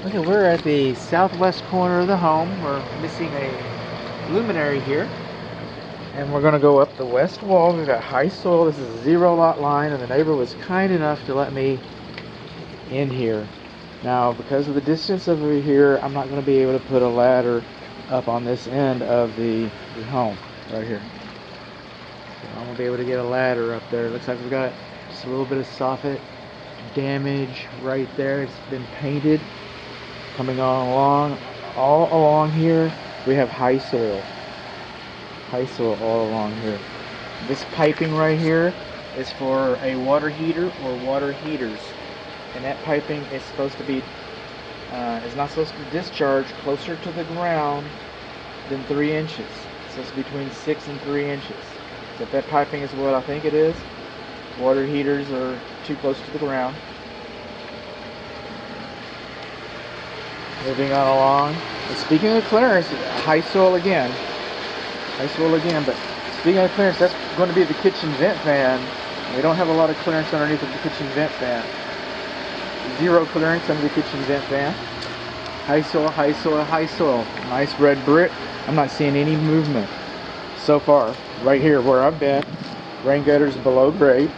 Okay, we're at the southwest corner of the home. We're missing a luminary here. And we're going to go up the west wall. We've got high soil. This is a zero lot line, and the neighbor was kind enough to let me in here. Now, because of the distance over here, I'm not going to be able to put a ladder up on this end of the home right here. So I'm going to be able to get a ladder up there. It looks like we've got just a little bit of soffit damage right there. It's been painted. Coming all along here, we have high soil all along here. This piping right here is for a water heater or water heaters, and that piping is supposed to be is not supposed to discharge closer to the ground than 3 inches. It's supposed to be between 6 and 3 inches. So if that piping is what I think it is, water heaters are too close to the ground. Moving on along. And speaking of clearance, high soil again. But speaking of clearance, that's going to be the kitchen vent fan. We don't have a lot of clearance underneath of the kitchen vent fan. Zero clearance under the kitchen vent fan. High soil. Nice red brick. I'm not seeing any movement so far. Right here where I've been, rain gutters below grade.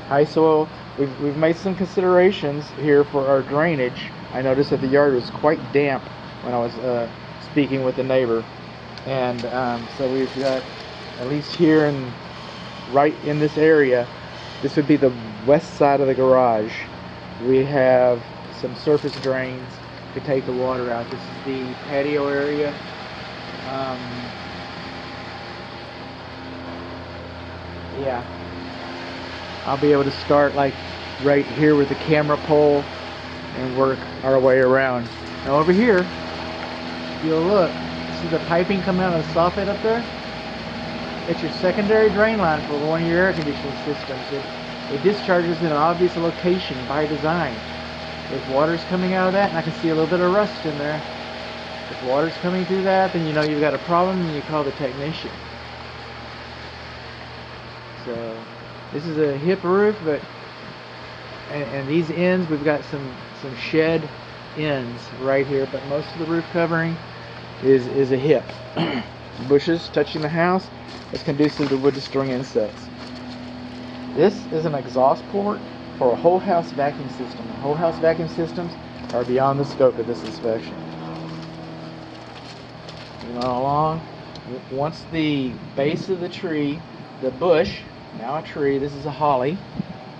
High soil. We've made some considerations here for our drainage. I noticed that the yard was quite damp when I was speaking with the neighbor, and so we've got, at least here and right in this area, this would be the west side of the garage. We have some surface drains to take the water out. This is the patio area. Yeah, I'll be able to start like right here with the camera pole and work our way around. Now over here, if you'll look, see the piping coming out of the soffit up there? It's your secondary drain line for one of your air conditioning systems. It discharges in an obvious location by design. If water's coming out of that, and I can see a little bit of rust in there, if water's coming through that, then you know you've got a problem and you call the technician. So this is a hip roof, but and these ends, we've got some shed ends right here, but most of the roof covering is a hip. Bushes touching the house is conducive to wood destroying insects. This is an exhaust port for a whole house vacuum system. Whole house vacuum systems are beyond the scope of this inspection. Moving on along, once the base of the tree, the bush, now a tree, this is a holly,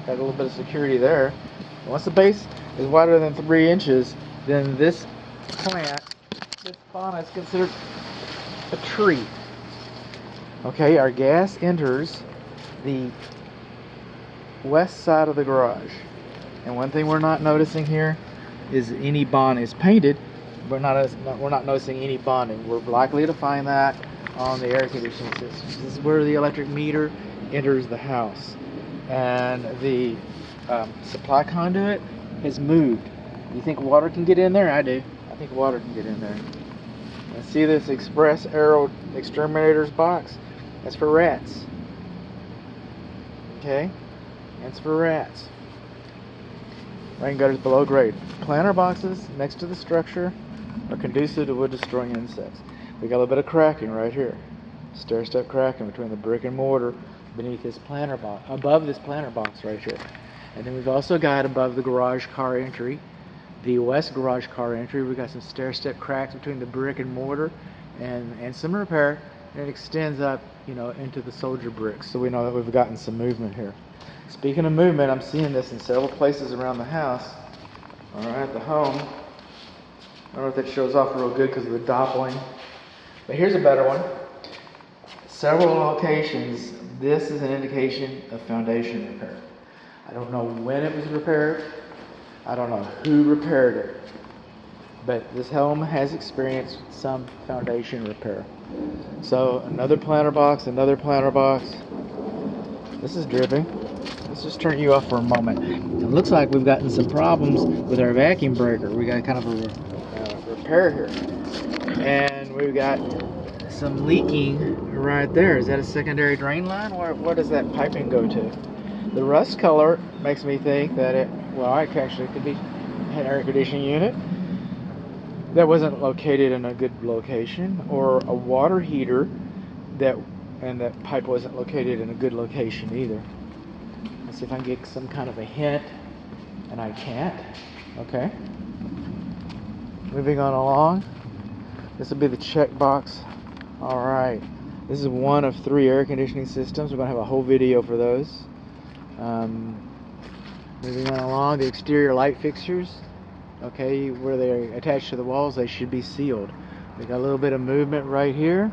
got a little bit of security there. Once the base is wider than 3 inches, then this plant, this fauna is considered a tree. Okay, our gas enters the west side of the garage. And one thing we're not noticing here is any bond is painted. We're not noticing any bonding. We're likely to find that on the air conditioning system. This is where the electric meter enters the house. And the supply conduit has moved. You think water can get in there? I do. I think water can get in there. And see this express arrow exterminators box? That's for rats. Okay? That's for rats. Rain gutters below grade. Planter boxes next to the structure are conducive to wood destroying insects. We got a little bit of cracking right here. Stair step cracking between the brick and mortar beneath this planter box, above this planter box right here. And then we've also got above the garage car entry, the west garage car entry, we've got some stair step cracks between the brick and mortar and some repair, and it extends up, you know, into the soldier bricks. So we know that we've gotten some movement here. Speaking of movement, I'm seeing this in several places around the house, or at the home. I don't know if that shows off real good because of the doppling, but here's a better one. Several locations, this is an indication of foundation repair. I don't know when it was repaired. I don't know who repaired it. But this home has experienced some foundation repair. So another planter box. This is dripping. Let's just turn you off for a moment. It looks like we've gotten some problems with our vacuum breaker. We got kind of a repair here. And we've got some leaking right there. Is that a secondary drain line? Where does that piping go to? The rust color makes me think that it actually could be an air conditioning unit that wasn't located in a good location, or a water heater that pipe wasn't located in a good location either. Let's see if I can get some kind of a hint, and I can't. Okay. Moving on along. This will be the check box. All right. This is one of 3 air conditioning systems. We're going to have a whole video for those. Moving on along, the exterior light fixtures. Okay, where they're attached to the walls, they should be sealed. We got a little bit of movement right here.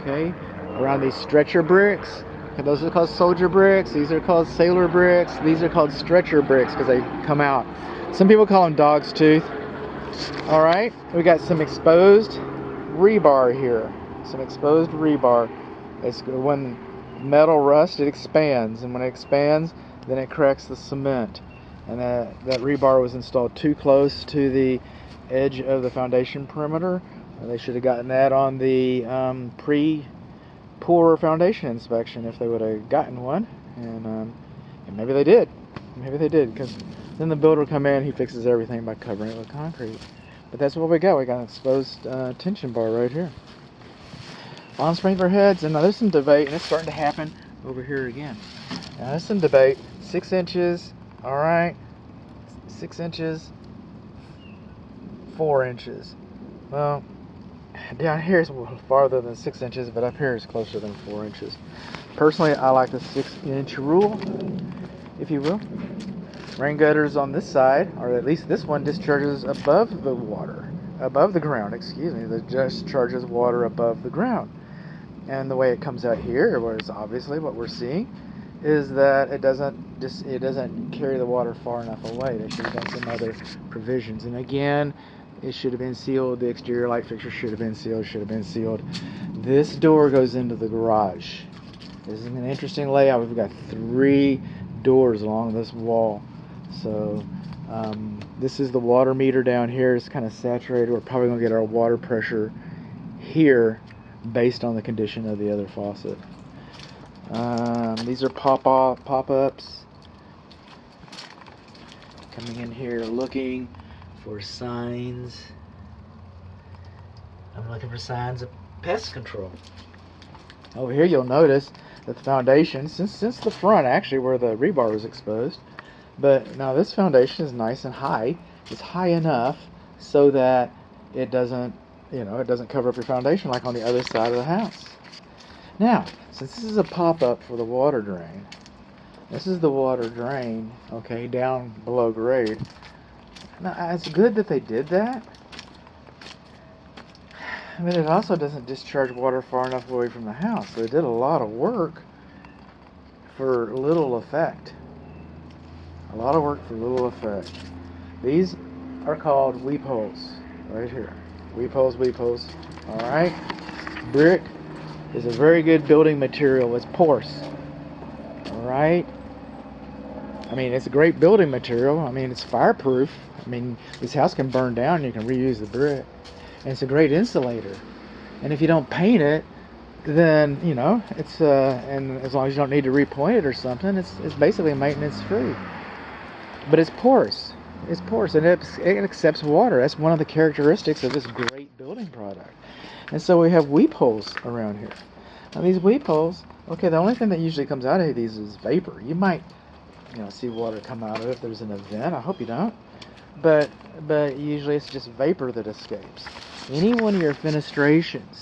Okay, around these stretcher bricks. Okay, those are called soldier bricks. These are called sailor bricks. These are called stretcher bricks because they come out. Some people call them dog's tooth. All right, we got some exposed rebar here. Some exposed rebar. It's when metal rust, it expands, and when it expands, then it cracks the cement. And that rebar was installed too close to the edge of the foundation perimeter. They should have gotten that on the pre-pour foundation inspection if they would have gotten one. And maybe they did. Maybe they did, because then the builder will come in, he fixes everything by covering it with concrete. But that's what we got. We got an exposed tension bar right here. On sprinkler heads, and now there's some debate, and it's starting to happen over here again. Now there's some debate. 6 inches, all right. 6 inches, 4 inches. Well, down here is a little farther than 6 inches, but up here is closer than 4 inches. Personally, I like the 6-inch rule, if you will. Rain gutters on this side, or at least this one, discharges above the water, above the ground, excuse me, that discharges water above the ground. And the way it comes out here, where it's obviously what we're seeing, is that it doesn't carry the water far enough away. There should have been some other provisions. And again, it should have been sealed. The exterior light fixture should have been sealed. This door goes into the garage. This is an interesting layout. We've got 3 doors along this wall. So this is the water meter down here. It's kind of saturated. We're probably going to get our water pressure here based on the condition of the other faucet. These are pop-ups. Coming in here looking for signs. I'm looking for signs of pest control. Over here you'll notice that the foundation, since the front actually where the rebar was exposed, but now this foundation is nice and high. It's high enough so that it doesn't cover up your foundation like on the other side of the house. Now, since this is a pop-up for the water drain, this is the water drain, okay, down below grade. Now, it's good that they did that, but it also doesn't discharge water far enough away from the house. So they did a lot of work for little effect. A lot of work for little effect. These are called weep holes, right here. Weep holes. All right. Brick is a very good building material. It's porous. All right. I mean, it's a great building material. I mean, it's fireproof. I mean, this house can burn down and you can reuse the brick. And it's a great insulator. And if you don't paint it, then, it's, and as long as you don't need to repoint it or something, it's basically maintenance free. But it's porous. It's porous and it accepts water. That's one of the characteristics of this great building product. And so we have weep holes around here. Now these weep holes, okay, the only thing that usually comes out of these is vapor. You might, see water come out of it if there's an event. I hope you don't. But usually it's just vapor that escapes. Any of your fenestrations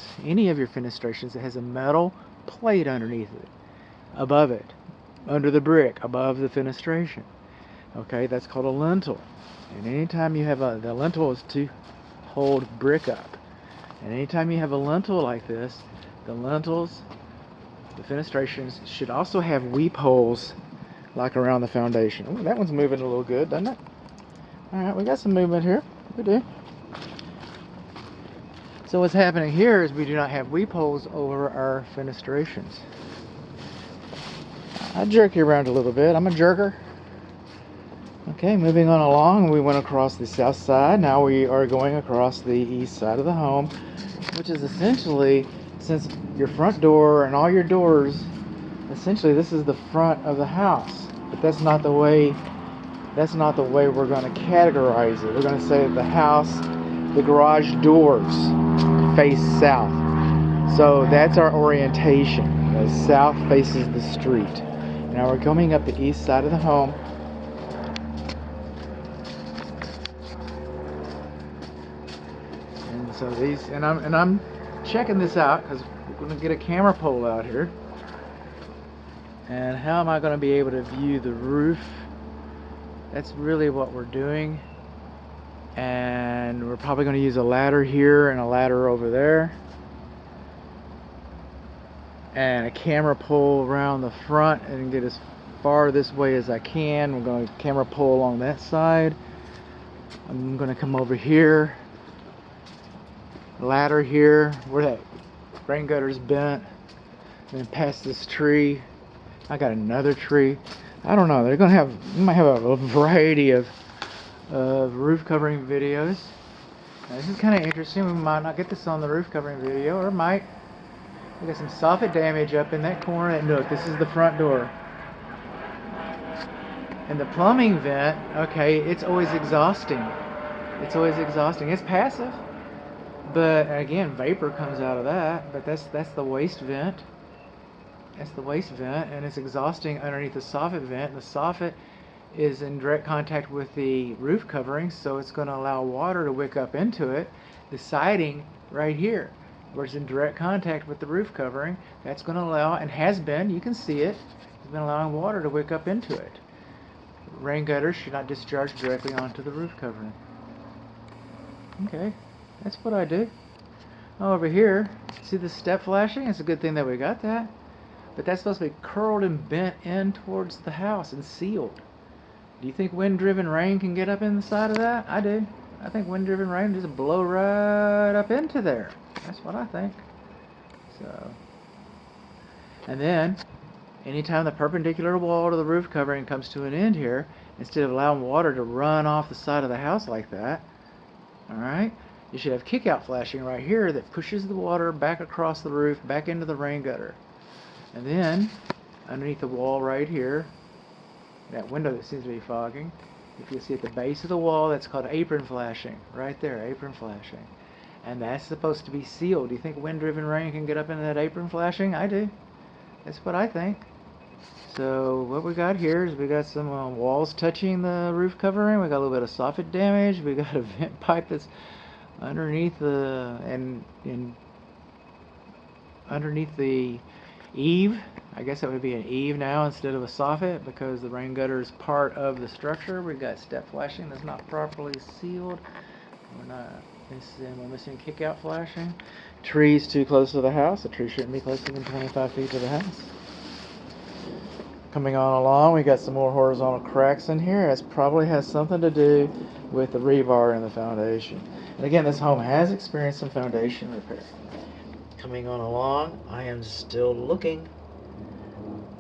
that has a metal plate underneath it, above it, under the brick, above the fenestration. Okay, that's called a lintel. And anytime you have the lintel is to hold brick up. And anytime you have a lintel like this, the lintels, the fenestrations should also have weep holes like around the foundation. Ooh, that one's moving a little good, doesn't it? Alright, we got some movement here. We do. So what's happening here is we do not have weep holes over our fenestrations. I jerk you around a little bit. I'm a jerker. Okay, moving on along, we went across the south side. Now we are going across the east side of the home, which is essentially, since your front door and all your doors, essentially this is the front of the house. but that's not the way we're going to categorize it. We're going to say that the garage doors face south. So that's our orientation. The south faces the street. Now we're coming up the east side of the home. And so I'm checking this out because we're going to get a camera pole out here. And how am I going to be able to view the roof? That's really what we're doing. And we're probably going to use a ladder here and a ladder over there. And a camera pole around the front and get as far this way as I can. We're going to camera pole along that side. I'm going to come over here. Ladder here where that rain gutter's bent. And then past this tree. I got another tree. I don't know. They're going to have, you might have a variety of roof covering videos. Now, this is kind of interesting. We might not get this on the roof covering video, or might. We got some soffit damage up in that corner. And look, this is the front door. And the plumbing vent, okay, it's always exhausting. It's always exhausting. It's passive, but again, vapor comes out of that. But that's the waste vent. That's the waste vent, and it's exhausting underneath the soffit vent. The soffit is in direct contact with the roof covering, so it's going to allow water to wick up into it. The siding right here, where it's in direct contact with the roof covering, that's going to allow, and has been, you can see it, it's been allowing water to wick up into it. Rain gutters should not discharge directly onto the roof covering. Okay, that's what I do. Oh, over here, see the step flashing? It's a good thing that we got that. But that's supposed to be curled and bent in towards the house and sealed. Do you think wind-driven rain can get up inside of that? I do. I think wind-driven rain just blow right up into there. That's what I think. So, and then, anytime the perpendicular wall to the roof covering comes to an end here, instead of allowing water to run off the side of the house like that, alright, you should have kick-out flashing right here that pushes the water back across the roof, back into the rain gutter. And then, underneath the wall right here, that window that seems to be fogging, if you see at the base of the wall, that's called apron flashing. Right there, apron flashing. And that's supposed to be sealed. Do you think wind-driven rain can get up into that apron flashing? I do. That's what I think. So what we got here is we got some walls touching the roof covering. We got a little bit of soffit damage. We got a vent pipe that's underneath the underneath the eave. I guess that would be an eave now instead of a soffit because the rain gutter is part of the structure. We've got step flashing that's not properly sealed. We're missing kick-out flashing. Trees too close to the house. A tree shouldn't be closer than 25 feet to the house. Coming on along, we got some more horizontal cracks in here. This probably has something to do with the rebar in the foundation. And again, this home has experienced some foundation repair. Coming on along, I am still looking.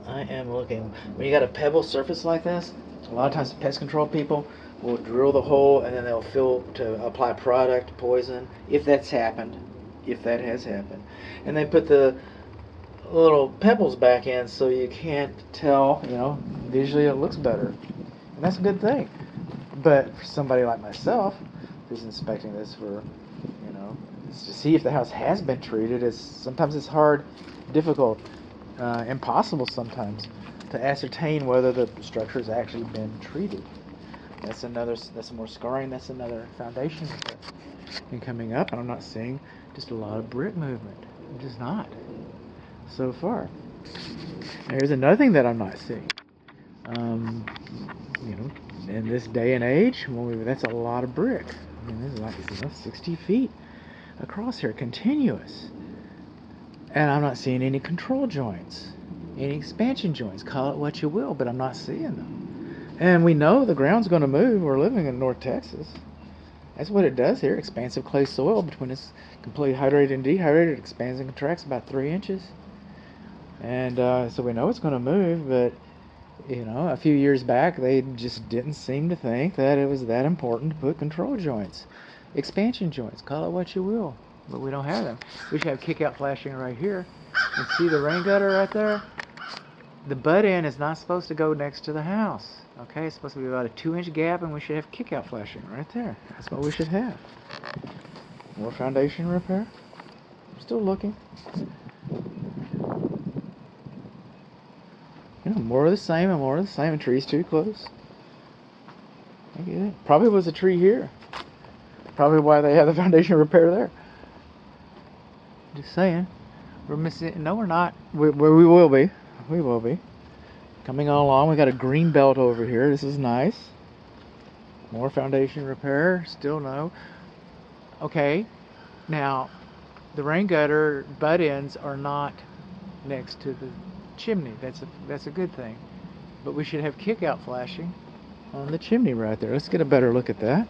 When you got a pebble surface like this, a lot of times pest control people will drill the hole and then they'll fill to apply product, poison, if that has happened. And they put the little pebbles back in so you can't tell, visually it looks better. And that's a good thing. But for somebody like myself, who's inspecting this for, to see if the house has been treated, sometimes it's hard, difficult, impossible sometimes to ascertain whether the structure has actually been treated. That's some more scarring, that's another foundation repair. And coming up, I'm not seeing just a lot of brick movement. I'm just not. So far. Here's another thing that I'm not seeing. In this day and age, that's a lot of brick. I mean, this is like 60 feet across here, continuous. And I'm not seeing any control joints, any expansion joints. Call it what you will, but I'm not seeing them. And we know the ground's going to move. We're living in North Texas. That's what it does here. Expansive clay soil between it's completely hydrated and dehydrated. It expands and contracts about 3 inches. And so we know it's going to move, but a few years back they just didn't seem to think that it was that important to put control joints, expansion joints, call it what you will, but we don't have them. We should have kick-out flashing right here. And see the rain gutter right there? the butt end is not supposed to go next to the house. Okay, it's supposed to be about a 2-inch gap, and we should have kick-out flashing right there. That's what we should have. More foundation repair. I'm still looking. You know, more of the same and more of the same, and trees too close. I get it. Probably was a tree here. Probably why they have the foundation repair there. Just saying. We're missing. No, we're not. We will be. We will be. Coming on along, we got a green belt over here. This is nice. More foundation repair. Still no. Okay. Now, the rain gutter butt ends are not next to the chimney. That's a good thing. But we should have kick-out flashing on the chimney right there. Let's get a better look at that.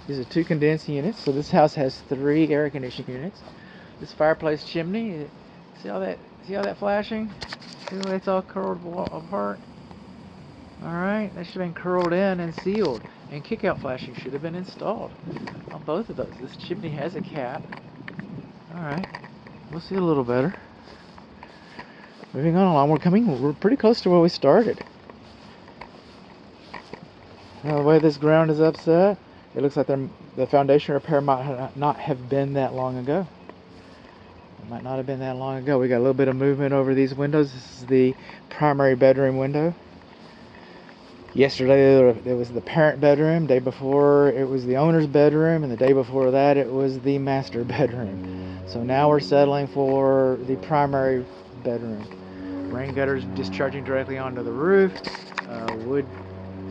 These are 2 condensing units. So this house has 3 air conditioning units. This fireplace chimney, see all that flashing? See the way it's all curled apart? Alright, that should have been curled in and sealed. And kick-out flashing should have been installed on both of those. This chimney has a cap. Alright, we'll see a little better. Moving on along, we're pretty close to where we started. Now the way this ground is upset, it looks like the foundation repair might not have been that long ago. It might not have been that long ago. We got a little bit of movement over these windows. This is the primary bedroom window. Yesterday it was the parent bedroom. Day before it was the owner's bedroom, and the day before that it was the master bedroom. So now we're settling for the primary bedroom. Rain gutters discharging directly onto the roof. Wood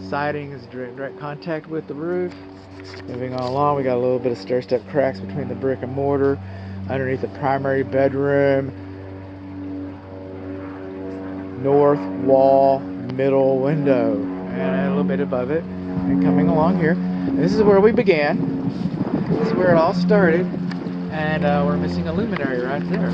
siding is direct contact with the roof. Moving on along, we got a little bit of stair-step cracks between the brick and mortar underneath the primary bedroom. North wall, middle window, and a little bit above it. And coming along here, this is where we began. This is where it all started, and we're missing a luminary right there.